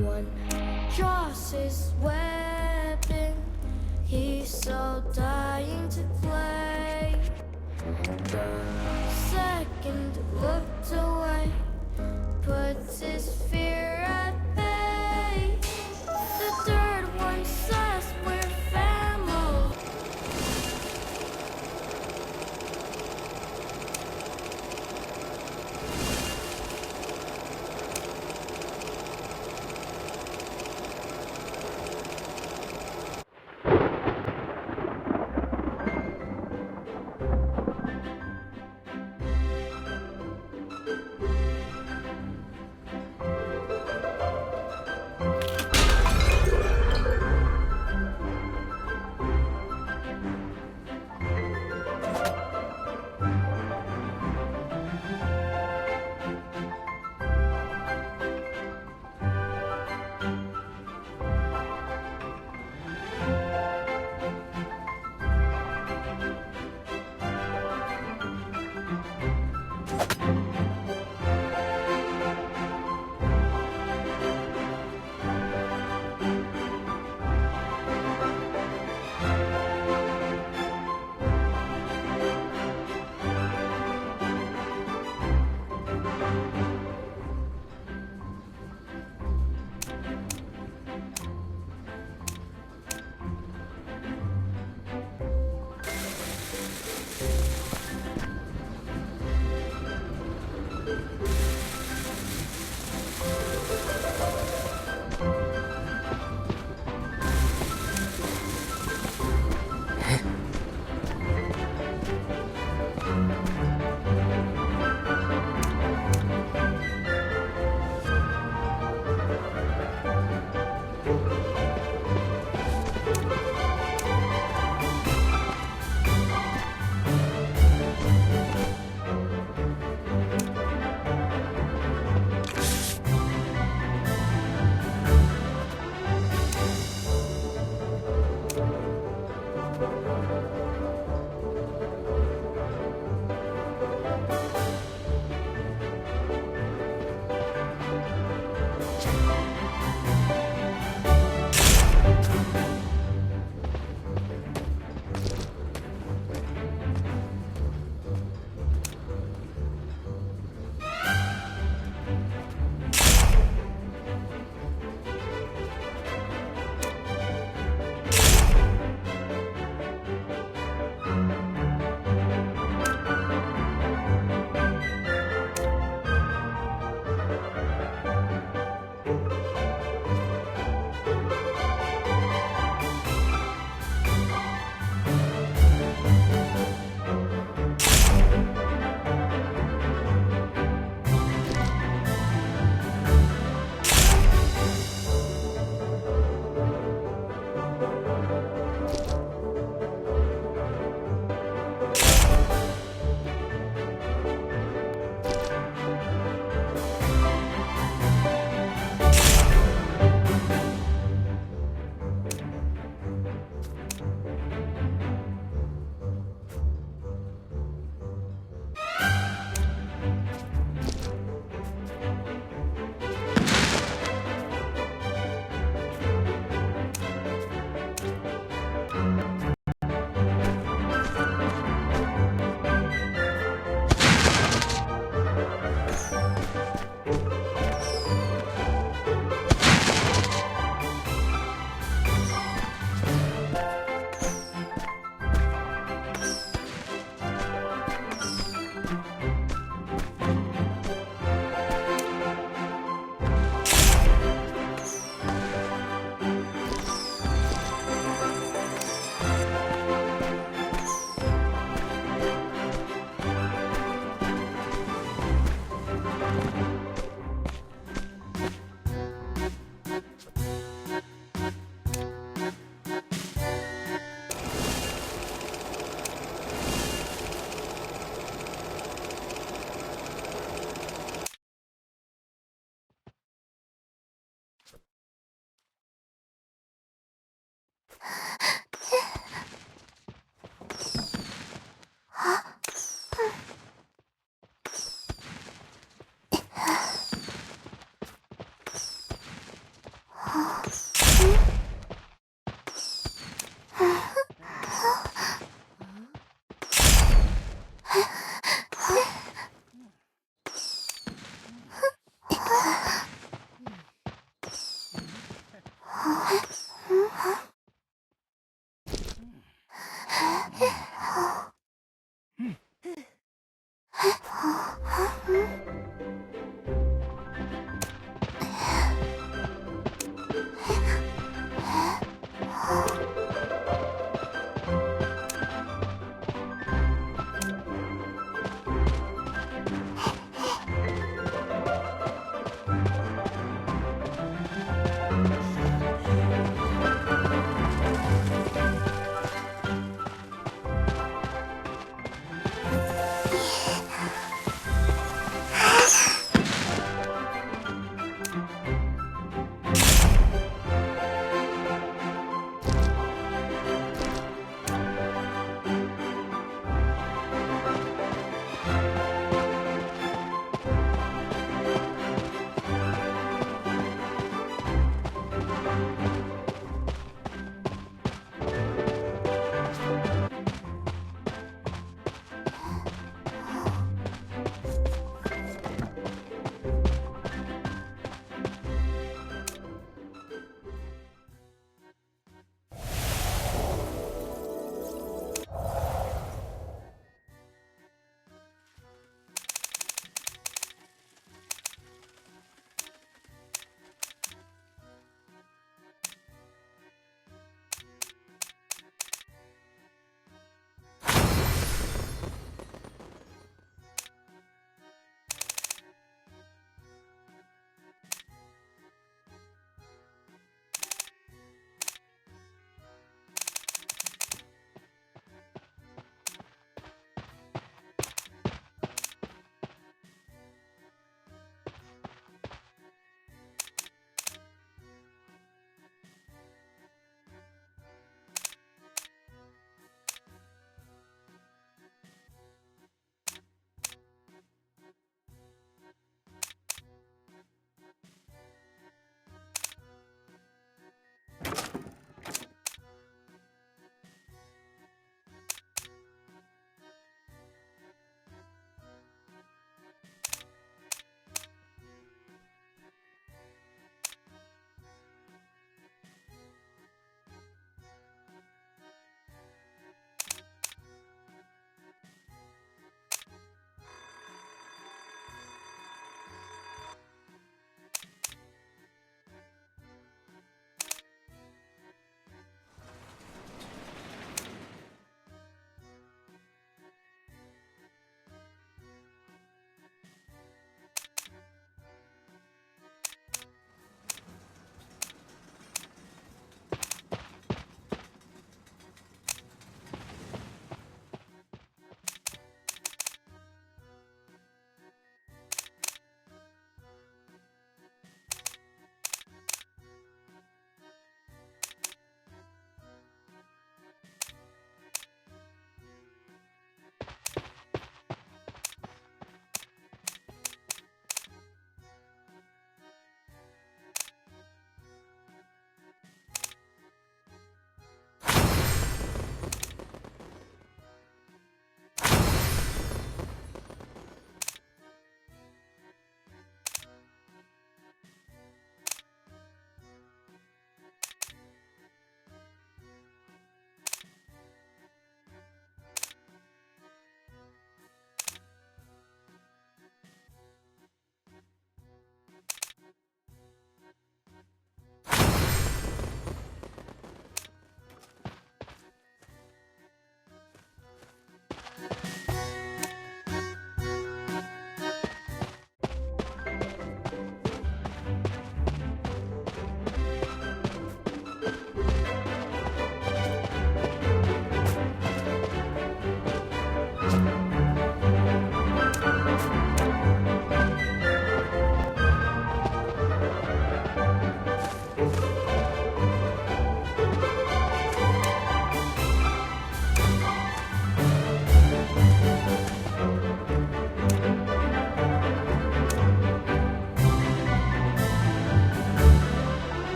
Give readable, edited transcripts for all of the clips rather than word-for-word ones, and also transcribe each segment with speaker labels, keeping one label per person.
Speaker 1: One draws his weapon, he's so dying to play. The second looked away, puts his fear at bay. The third one says we're family.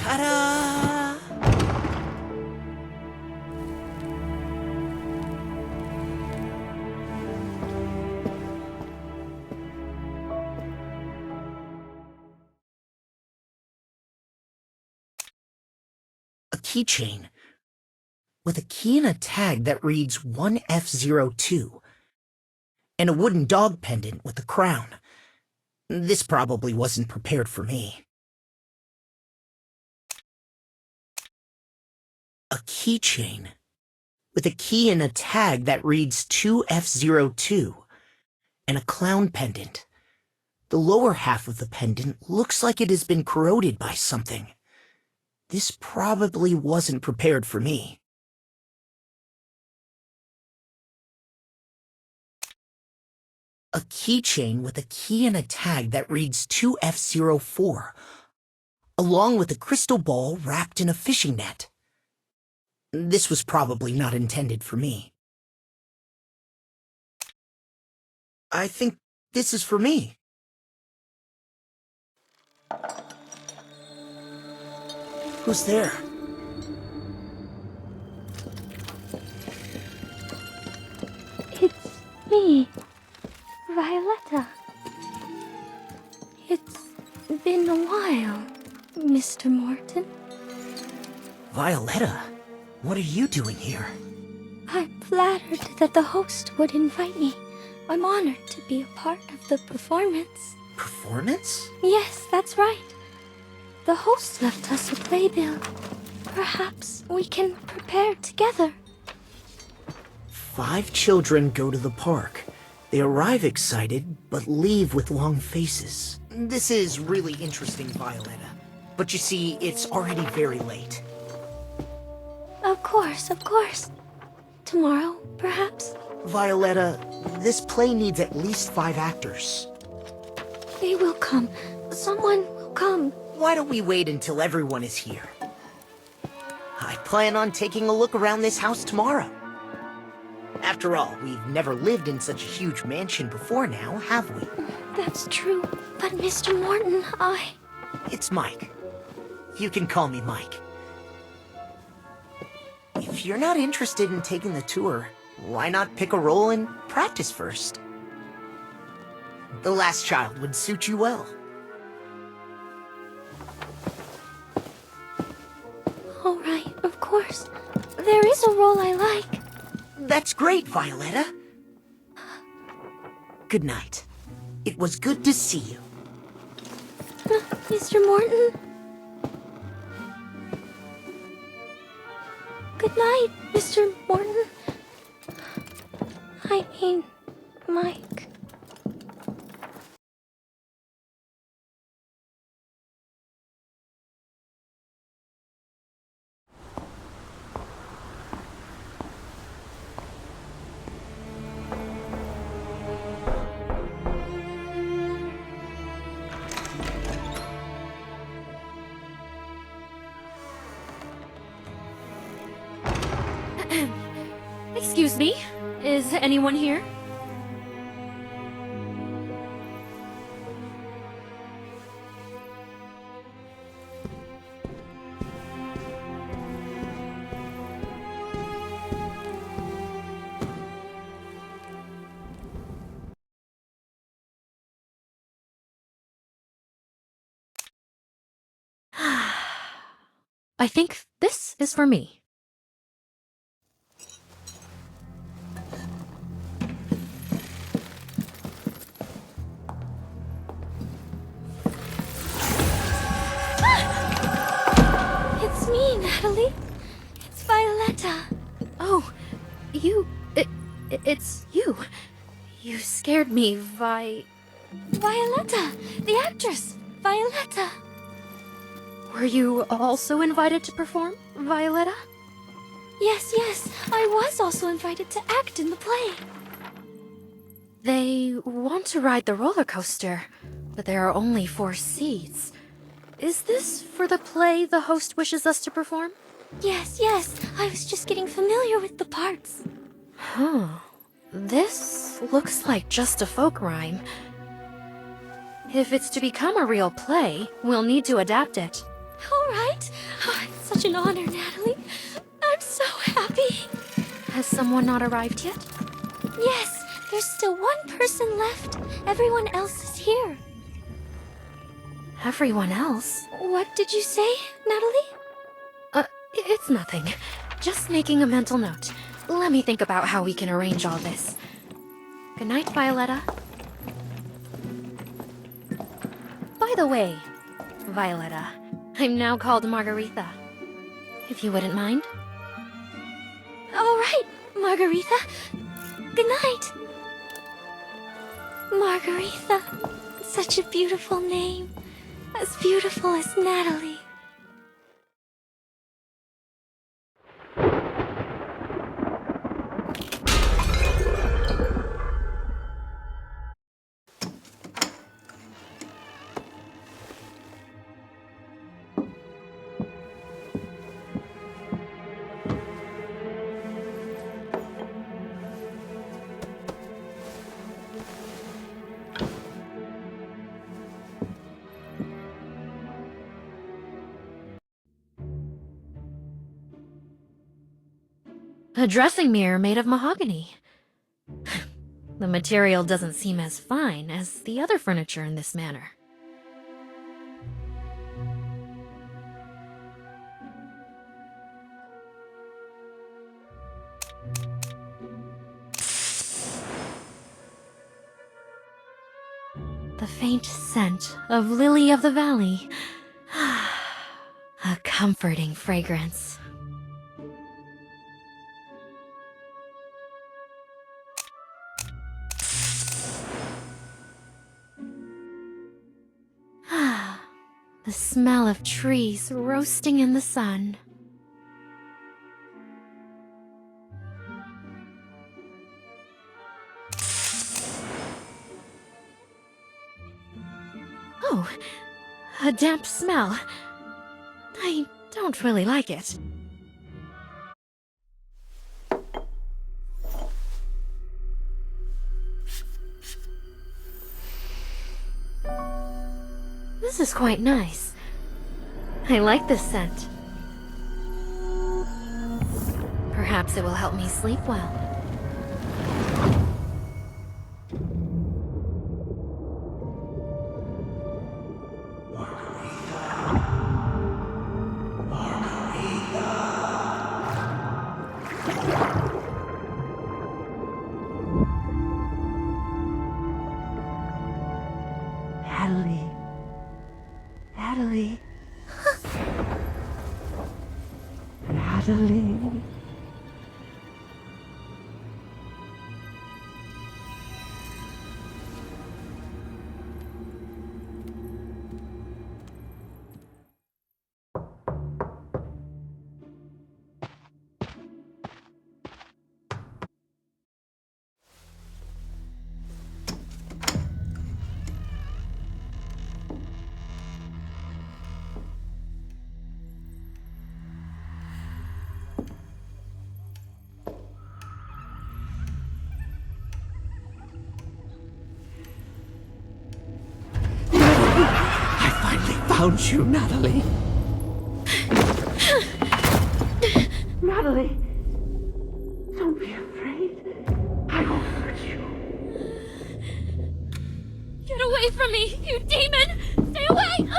Speaker 2: Ta-da! A keychain with a key and a tag that reads 1F02 and a wooden dog pendant with a crown. This probably wasn't prepared for me. A keychain with a key and a tag that reads 2F02 and a clown pendant. The lower half of the pendant looks like it has been corroded by something. This probably wasn't prepared for me. A keychain with a key and a tag that reads 2F04, along with a crystal ball wrapped in a fishing net. This was probably not intended for me. I think this is for me. Who's there?
Speaker 1: It's me, Violetta. It's been a while, Mr. Morton.
Speaker 2: Violetta, what are you doing here?
Speaker 1: I'm flattered that the host would invite me. I'm honored to be a part of the performance.
Speaker 2: Performance?
Speaker 1: Yes, that's right. The host left us a playbill. Perhaps we can prepare together.
Speaker 2: 5 children go to the park. They arrive excited, but leave with long faces. This is really interesting, Violetta. But you see, it's already very late.
Speaker 1: Of course, of course. Tomorrow, perhaps?
Speaker 2: Violetta, this play needs at least 5 actors.
Speaker 1: They will come. Someone will come.
Speaker 2: Why don't we wait until everyone is here? I plan on taking a look around this house tomorrow. After all, we've never lived in such a huge mansion before now, have we?
Speaker 1: That's true. But Mr. Morton,
Speaker 2: It's Mike. You can call me Mike. If you're not interested in taking the tour, why not pick a role and practice first? The Last Child would suit you well.
Speaker 1: All right, of course. There is a role I like.
Speaker 2: That's great, Violetta. Good night. It was good to see you.
Speaker 1: Mr. Morton? Good night, Mr. Morton. I mean, Mike.
Speaker 3: Excuse me, is anyone here? I think this is for me.
Speaker 1: It's me, Natalie. It's Violetta.
Speaker 3: Oh, it's you. You scared me,
Speaker 1: Violetta, the actress. Violetta.
Speaker 3: Were you also invited to perform, Violetta?
Speaker 1: Yes, I was also invited to act in the play.
Speaker 3: They want to ride the roller coaster, but there are only 4 seats. Is this for the play the host wishes us to perform?
Speaker 1: Yes, I was just getting familiar with the parts.
Speaker 3: Huh. This looks like just a folk rhyme. If it's to become a real play, we'll need to adapt it.
Speaker 1: All right. Oh, it's such an honor, Natalie. I'm so happy.
Speaker 3: Has someone not arrived yet?
Speaker 1: Yes, there's still one person left. Everyone else is here.
Speaker 3: Everyone else?
Speaker 1: What did you say, Natalie?
Speaker 3: It's nothing. Just making a mental note. Let me think about how we can arrange all this. Good night, Violetta. By the way, Violetta, I'm now called Margaretha. If you wouldn't mind.
Speaker 1: All right, Margaretha. Good night. Margaretha. Such a beautiful name. As beautiful as Natalie.
Speaker 3: A dressing mirror made of mahogany. The material doesn't seem as fine as the other furniture in this manor. The faint scent of lily of the valley. A comforting fragrance. The smell of trees roasting in the sun. Oh, a damp smell. I don't really like it. This is quite nice. I like this scent. Perhaps it will help me sleep well.
Speaker 2: Natalie. Natalie. Natalie. Found you, Natalie. Natalie, don't be afraid. I won't hurt you.
Speaker 1: Get away from me, you demon! Stay away!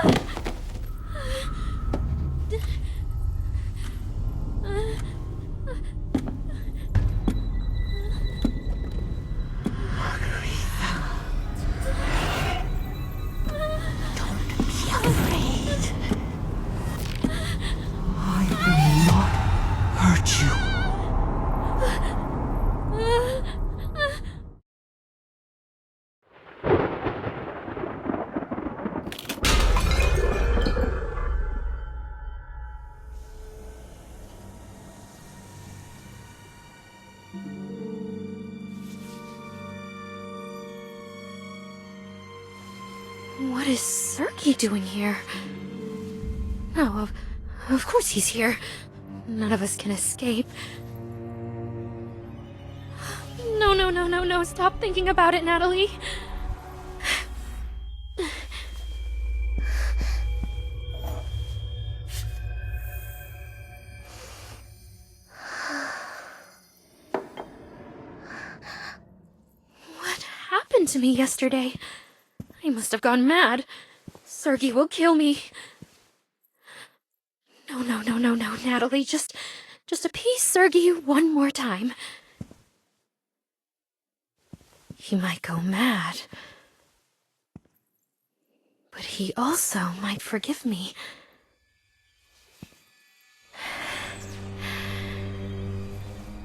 Speaker 3: What is Sergei doing here? No, of course he's here. None of us can escape. No, stop thinking about it, Natalie. happened to me yesterday. I must have gone mad. Sergei will kill me. No, Natalie. Just appease Sergei one more time. He might go mad. But he also might forgive me.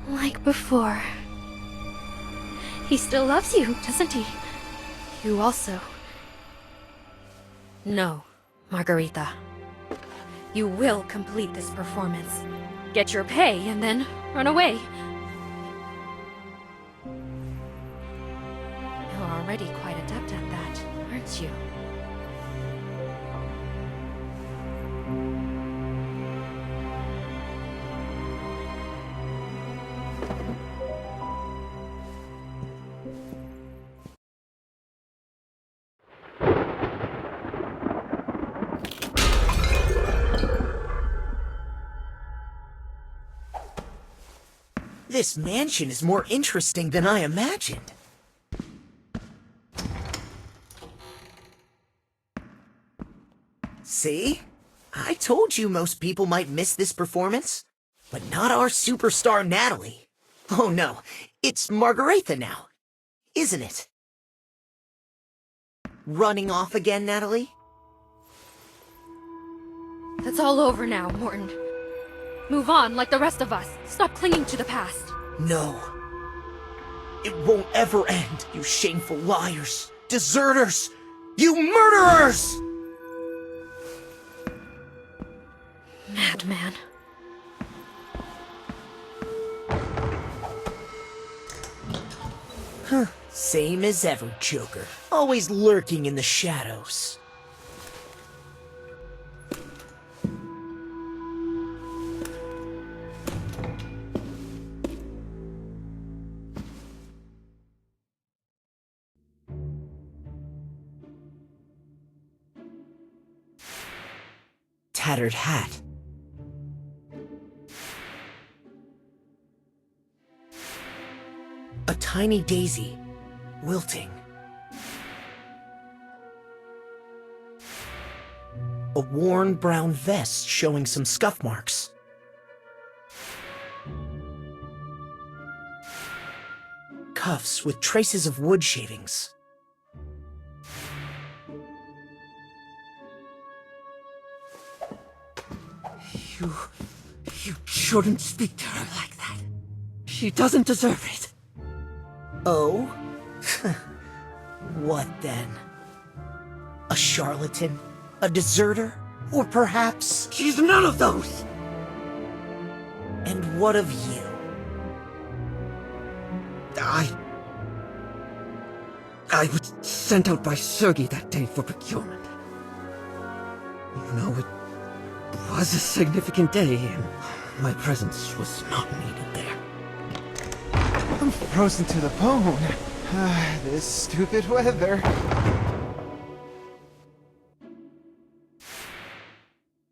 Speaker 3: Like before. He still loves you, doesn't he? You also. No, Margarita. You will complete this performance. Get your pay and then run away. You're already quite adept at that, aren't you?
Speaker 2: This mansion is more interesting than I imagined. See? I told you most people might miss this performance. But not our superstar Natalie. Oh no, it's Margarita now, isn't it? Running off again, Natalie?
Speaker 3: That's all over now, Morton. Move on like the rest of us. Stop clinging to the past.
Speaker 2: No. It won't ever end, you shameful liars, deserters, you murderers!
Speaker 3: Madman.
Speaker 2: Huh. Same as ever, Joker. Always lurking in the shadows. Tattered hat. A tiny daisy, wilting. A worn brown vest showing some scuff marks. Cuffs with traces of wood shavings.
Speaker 4: You shouldn't speak to her like that. She doesn't deserve it.
Speaker 2: Oh? What then? A charlatan? A deserter? Or perhaps...
Speaker 4: She's none of those!
Speaker 2: And what of you?
Speaker 4: I was sent out by Sergei that day for procurement. You know, it was a significant day, and my presence was not needed there.
Speaker 5: I'm frozen to the bone. This stupid weather.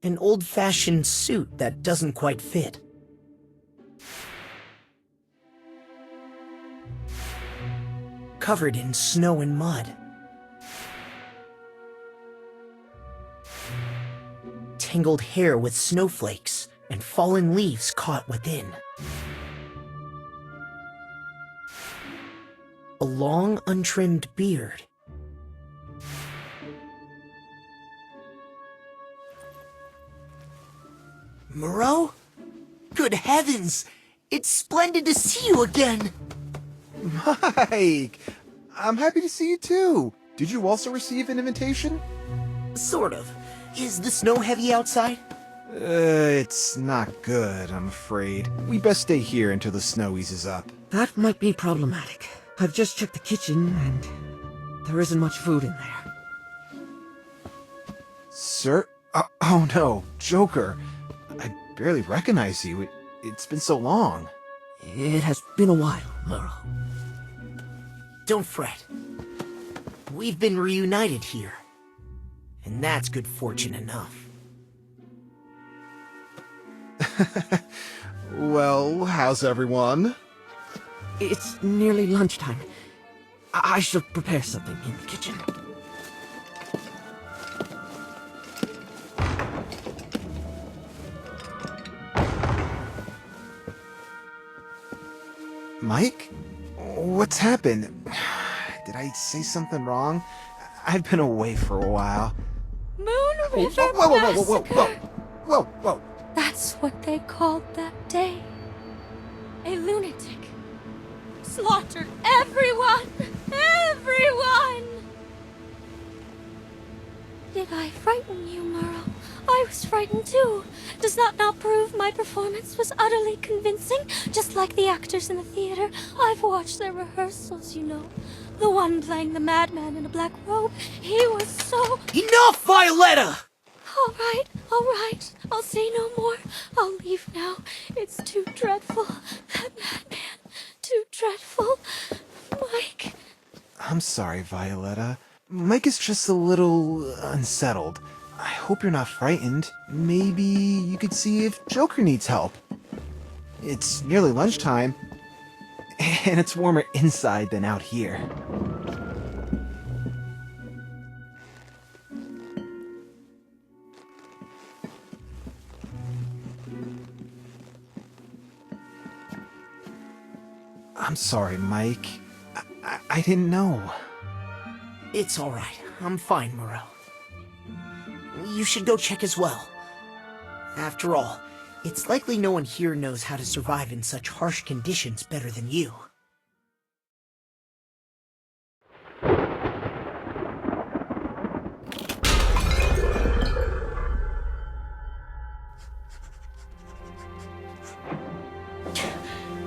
Speaker 2: An old-fashioned suit that doesn't quite fit. Covered in snow and mud. Tangled hair with snowflakes and fallen leaves caught within. A long, untrimmed beard. Moreau? Good heavens! It's splendid to see you again!
Speaker 5: Mike! I'm happy to see you too. Did you also receive an invitation?
Speaker 2: Sort of. Is the snow heavy outside?
Speaker 5: It's not good, I'm afraid. We best stay here until the snow eases up.
Speaker 4: That might be problematic. I've just checked the kitchen, and there isn't much food in there.
Speaker 5: Sir? Oh no, Joker. I barely recognize you. It's been so long.
Speaker 4: It has been a while, Merle.
Speaker 2: Don't fret. We've been reunited here. And that's good fortune enough.
Speaker 5: Well, how's everyone?
Speaker 4: It's nearly lunchtime. I should prepare something in the kitchen.
Speaker 5: Mike? What's happened? Did I say something wrong? I've been away for a while.
Speaker 1: Moon
Speaker 5: Whoa,
Speaker 1: River
Speaker 5: whoa, whoa, whoa, whoa, whoa,
Speaker 1: Massacre.
Speaker 5: whoa, whoa.
Speaker 1: That's what they called that day. A lunatic slaughtered everyone! Everyone! Did I frighten you, Merle? I was frightened too. Does that not prove my performance was utterly convincing? Just like the actors in the theater. I've watched their rehearsals, you know. The one playing the madman in a black robe, he was so...
Speaker 2: Enough, Violetta!
Speaker 1: All right. I'll say no more. I'll leave now. It's too dreadful. That madman. Too dreadful. Mike.
Speaker 5: I'm sorry, Violetta. Mike is just a little unsettled. I hope you're not frightened. Maybe you could see if Joker needs help. It's nearly lunchtime, and it's warmer inside than out here. I'm sorry, Mike. I didn't know.
Speaker 2: It's alright. I'm fine, Morel. You should go check as well. After all, it's likely no one here knows how to survive in such harsh conditions better than you.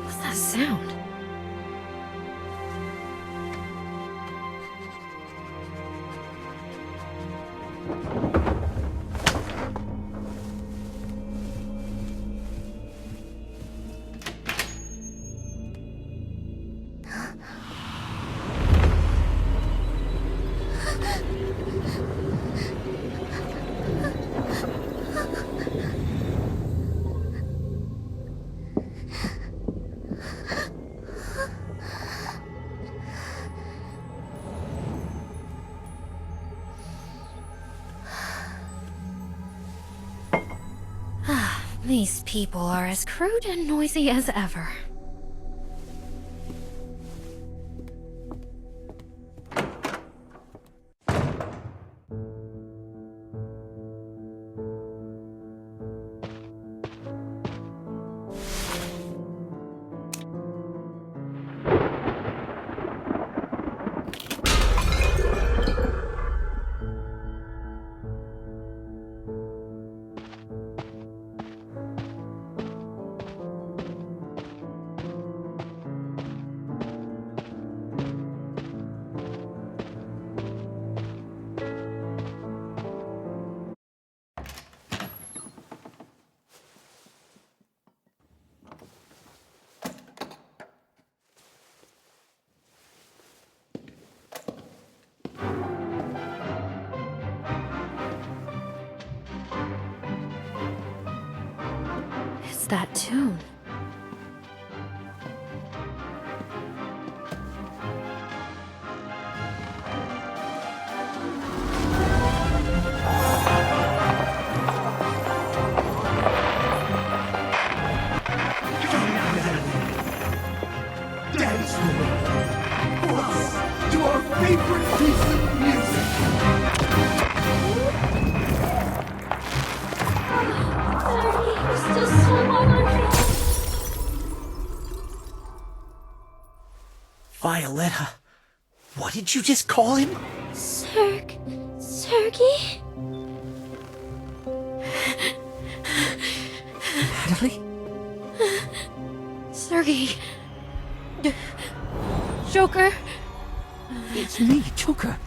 Speaker 3: What's that sound? These people are as crude and noisy as ever. It's that tune.
Speaker 4: Dance with me. Close to our favorite piece of music.
Speaker 2: Violetta, what did you just call him?
Speaker 1: Sergey?
Speaker 4: Natalie?
Speaker 3: Sergey. Joker.
Speaker 4: It's me, Joker.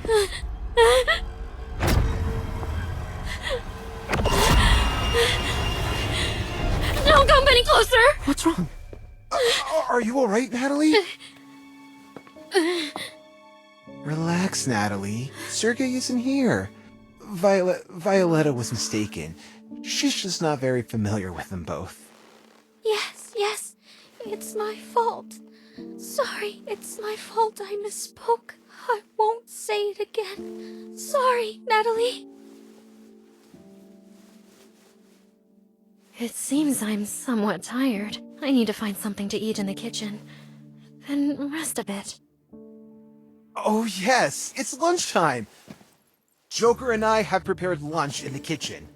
Speaker 3: Don't come any closer!
Speaker 4: What's wrong?
Speaker 5: Are you alright, Natalie? Relax, Natalie. Sergey isn't here. Violetta was mistaken. She's just not very familiar with them both.
Speaker 1: Yes. It's my fault. Sorry, it's my fault I misspoke. I won't say it again. Sorry, Natalie.
Speaker 3: It seems I'm somewhat tired. I need to find something to eat in the kitchen. Then rest a bit.
Speaker 5: Oh yes, it's lunchtime. Joker and I have prepared lunch in the kitchen.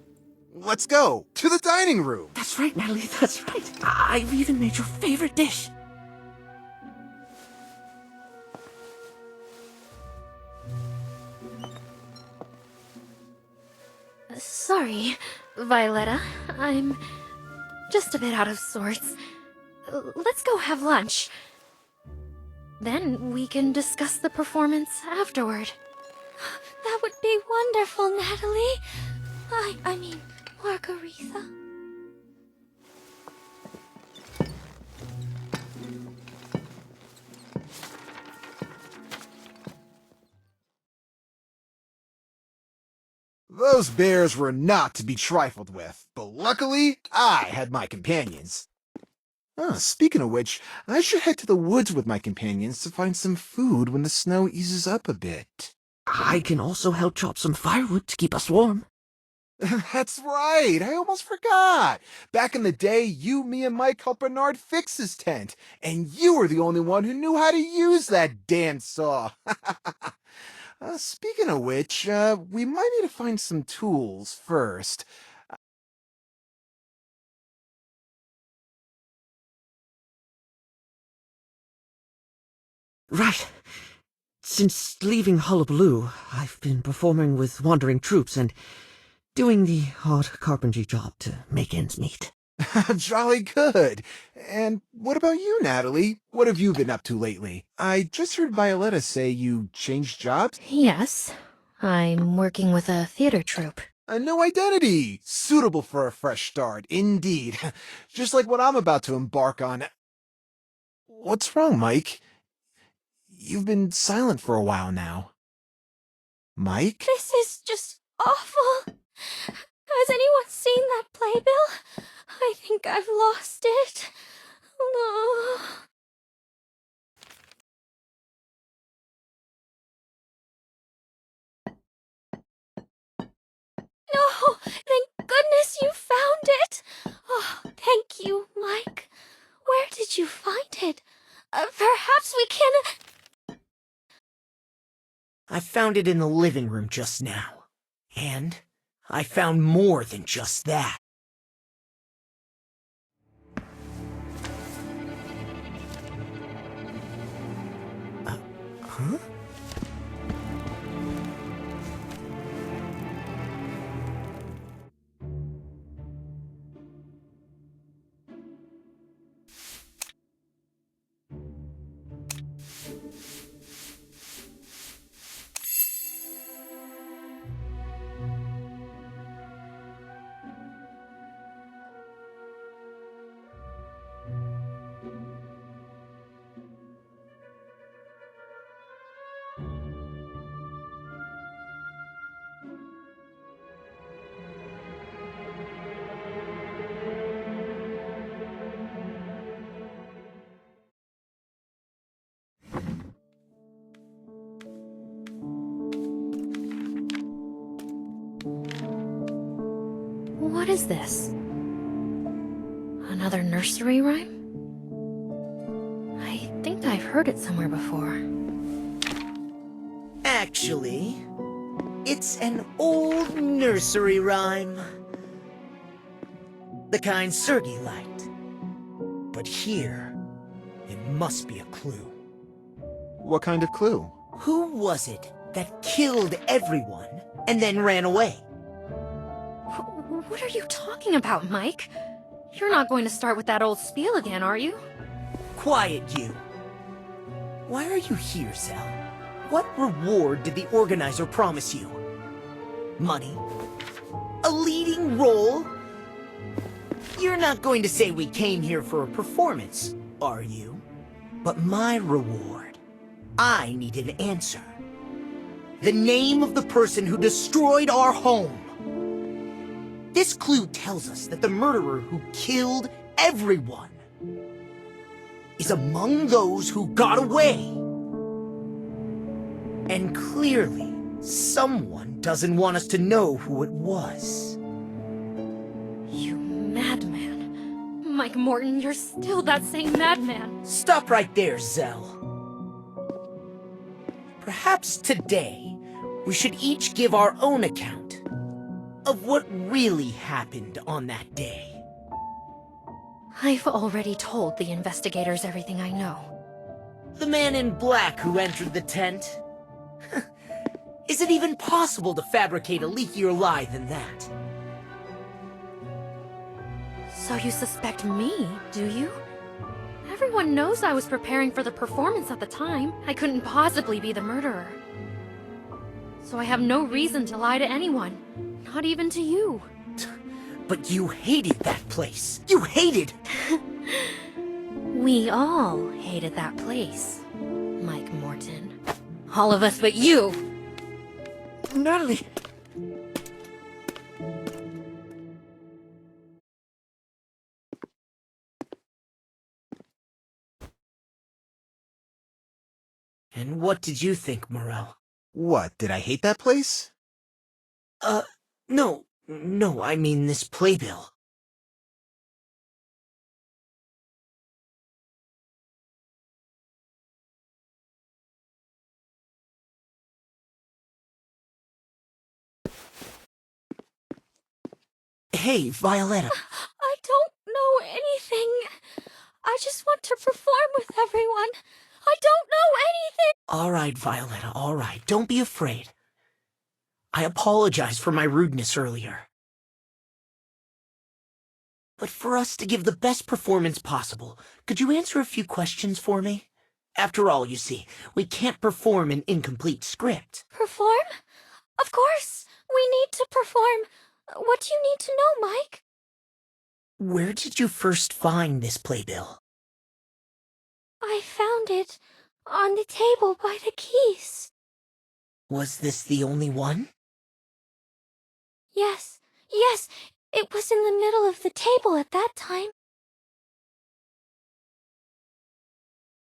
Speaker 5: Let's go to the dining room.
Speaker 4: That's right, Natalie, that's right. I've even made your favorite dish.
Speaker 3: Sorry, Violetta. I'm just a bit out of sorts. Let's go have lunch. Then we can discuss the performance afterward.
Speaker 1: That would be wonderful, Natalie. I mean, Margaretha.
Speaker 5: Those bears were not to be trifled with, but luckily, I had my companions. Speaking of which, I should head to the woods with my companions to find some food when the snow eases up a bit.
Speaker 4: I can also help chop some firewood to keep us warm.
Speaker 5: That's right, I almost forgot. Back in the day, you, me, and Mike helped Bernard fix his tent, and you were the only one who knew how to use that damn saw. Speaking of which, we might need to find some tools first.
Speaker 4: Right. Since leaving Hullabaloo, I've been performing with wandering troops and doing the odd carpentry job to make ends meet.
Speaker 5: Jolly good. And what about you, Natalie? What have you been up to lately? I just heard Violetta say you changed jobs.
Speaker 3: Yes, I'm working with a theater troupe.
Speaker 5: A new identity! Suitable for a fresh start, indeed. Just like what I'm about to embark on. What's wrong, Mike? You've been silent for a while now. Mike?
Speaker 1: This is just awful. Has anyone seen that playbill? I think I've lost it. Oh. No! Thank goodness you found it! Oh, thank you, Mike. Where did you find it? Perhaps we can...
Speaker 2: I found it in the living room just now. And I found more than just that. Huh?
Speaker 3: What is this? Another nursery rhyme? I think I've heard it somewhere before.
Speaker 2: Actually, it's an old nursery rhyme. The kind Sergei liked. But here, it must be a clue.
Speaker 5: What kind of clue?
Speaker 2: Who was it that killed everyone and then ran away?
Speaker 3: What are you talking about, Mike? You're not going to start with that old spiel again, are you?
Speaker 2: Quiet, you. Why are you here, Sal? What reward did the organizer promise you? Money? A leading role? You're not going to say we came here for a performance, are you? But my reward, I need an answer. The name of the person who destroyed our home. This clue tells us that the murderer who killed everyone is among those who got away. And clearly, someone doesn't want us to know who it was.
Speaker 3: You madman. Mike Morton, you're still that same madman.
Speaker 2: Stop right there, Zell. Perhaps today, we should each give our own account of what really happened on that day.
Speaker 3: I've already told the investigators everything I know.
Speaker 2: The man in black who entered the tent? Is it even possible to fabricate a leakier lie than that?
Speaker 3: So you suspect me, do you? Everyone knows I was preparing for the performance at the time. I couldn't possibly be the murderer. So I have no reason to lie to anyone, not even to you.
Speaker 2: But you hated that place. You hated...
Speaker 3: We all hated that place, Mike Morton. All of us but you!
Speaker 2: Natalie... And what did you think, Morel?
Speaker 5: What, did I hate that place?
Speaker 2: No, I mean this playbill. Hey, Violetta.
Speaker 1: I don't know anything. I just want to perform with everyone. I don't know anything.
Speaker 2: All right, Violetta, all right. Don't be afraid. I apologize for my rudeness earlier. But for us to give the best performance possible, could you answer a few questions for me? After all, you see, we can't perform an incomplete script.
Speaker 1: Perform? Of course. We need to perform. What do you need to know, Mike?
Speaker 2: Where did you first find this playbill?
Speaker 1: I found it on the table by the keys.
Speaker 2: Was this the only one?
Speaker 1: Yes, it was in the middle of the table at that time.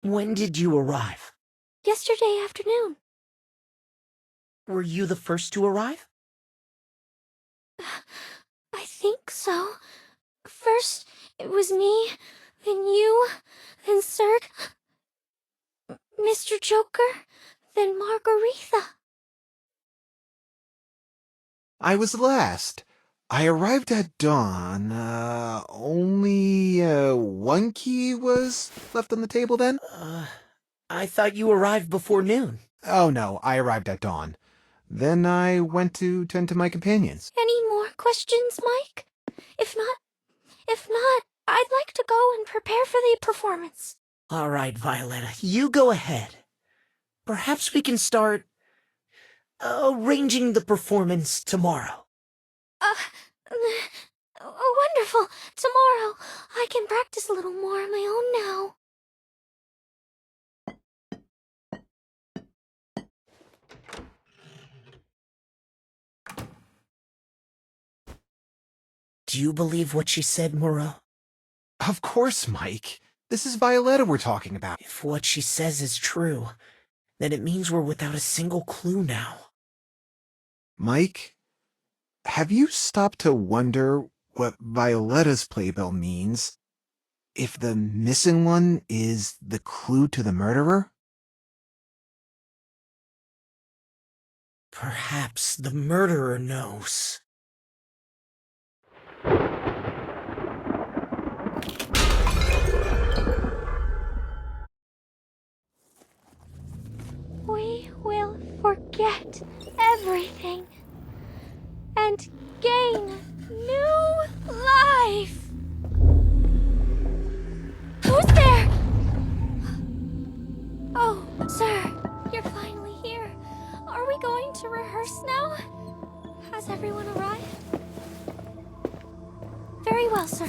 Speaker 2: When did you arrive?
Speaker 1: Yesterday afternoon.
Speaker 2: Were you the first to arrive?
Speaker 1: I think so. First, it was me, then you, then Serg, Mr. Joker, then Margaretha.
Speaker 5: I was last. I arrived at dawn. Only one key was left on the table then?
Speaker 2: I thought you arrived before noon.
Speaker 5: Oh no, I arrived at dawn. Then I went to tend to my companions.
Speaker 1: Any more questions, Mike? If not, I'd like to go and prepare for the performance.
Speaker 2: All right, Violetta, you go ahead. Perhaps we can start arranging the performance tomorrow.
Speaker 1: Wonderful. Tomorrow, I can practice a little more on my own now.
Speaker 2: Do you believe what she said, Moreau?
Speaker 5: Of course, Mike. This is Violetta we're talking about.
Speaker 2: If what she says is true, then it means we're without a single clue now.
Speaker 5: Mike, have you stopped to wonder what Violetta's playbill means? If the missing one is the clue to the murderer?
Speaker 2: Perhaps the murderer knows.
Speaker 1: We will forget everything and gain new life. Who's there? Oh, sir, you're finally here. Are we going to rehearse now? Has everyone arrived? Very well, sir.